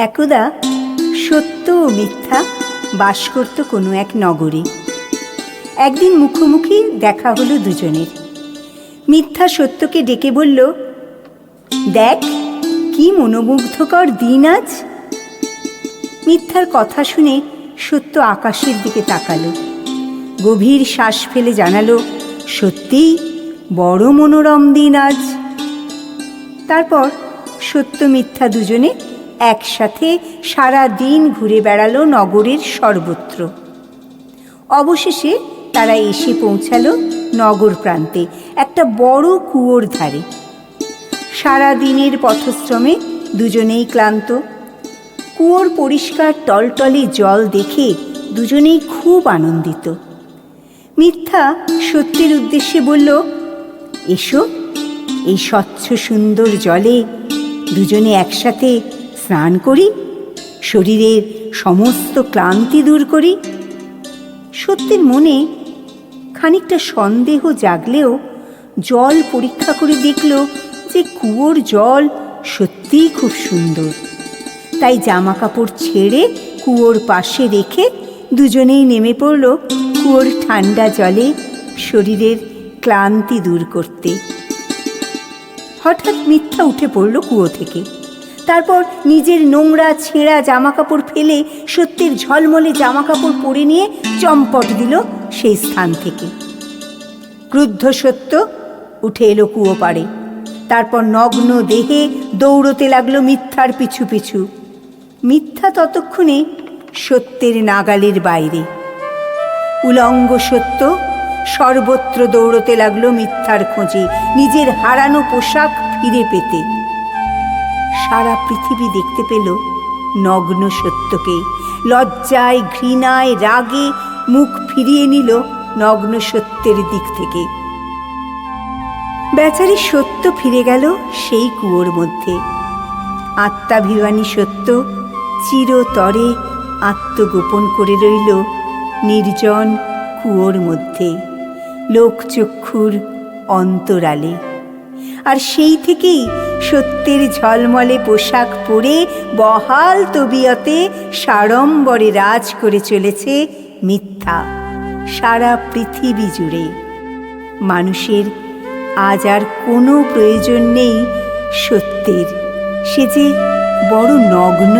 একদা সত্য ও মিথ্যা বাস করত কোনো এক নগরে। একদিন মুখোমুখি দেখা হলো দুজনের। মিথ্যা সত্যকে ডেকে বলল, দেখ কি মনোমুগ্ধকর দিন আজ। মিথ্যার কথা শুনে সত্য আকাশের দিকে তাকালো, গভীর শ্বাস ফেলে জানালো, সত্যিই বড় মনোরম দিন আজ। তারপর সত্য মিথ্যা দুজনে একসাথে সারা দিন ঘুরে বেড়ালো নগরের সর্বত্র। অবশেষে তারা এসে পৌঁছালো নগর প্রান্তে একটা বড় কুয়োর ধারে। সারা দিনের পথশ্রমে দুজনেই ক্লান্ত। কুয়োর পরিষ্কার টলটলে জল দেখে দুজনেই খুব আনন্দিত। মিথ্যা সত্যের উদ্দেশ্যে বলল, এসো এই স্বচ্ছ সুন্দর জলে দুজনে একসাথে স্নান করি, শরীরের সমস্ত ক্লান্তি দূর করি। সত্যের মনে খানিকটা সন্দেহ জাগলেও জল পরীক্ষা করে দেখল যে কুয়োর জল সত্যিই খুব সুন্দর। তাই জামা কাপড় ছেড়ে কুয়োর পাশে রেখে দুজনেই নেমে পড়ল কুয়োর ঠান্ডা জলে শরীরের ক্লান্তি দূর করতে। হঠাৎ মিথ্যা উঠে পড়ল কুয়ো থেকে। তারপর নিজের নোংরা ছেঁড়া জামা কাপড় ফেলে সত্যের ঝলমলে জামা কাপড় পরে নিয়ে চম্পট দিল সেই স্থান থেকে। ক্রুদ্ধ সত্য উঠে এলো কুয়ো পাড়ে। তারপর নগ্ন দেহে দৌড়তে লাগলো মিথ্যার পিছু পিছু। মিথ্যা ততক্ষণে সত্যের নাগালের বাইরে। উলঙ্গ সত্য সর্বত্র দৌড়তে লাগলো মিথ্যার খোঁজে, নিজের হারানো পোশাক ফিরে পেতে। সারা পৃথিবী দেখতে পেল নগ্ন সত্যকে। লজ্জায় ঘৃণায় রাগে মুখ ফিরিয়ে নিল নগ্ন সত্যের দিক থেকে। বেচারি সত্য ফিরে গেল সেই কুয়োর মধ্যে। আত্মাভিমানী সত্য চিরতরে আত্মগোপন করে রইল নির্জন কুয়োর মধ্যে, লোকচক্ষুর অন্তরালে। আর সেই থেকেই সত্যের ঝলমলে পোশাক পরে বহাল তবিয়তে সাড়ম্বরে রাজ করে চলেছে মিথ্যা সারা পৃথিবী জুড়ে। মানুষের আজ আর কোনো প্রয়োজন নেই সত্যের, সে যে বড় নগ্ন।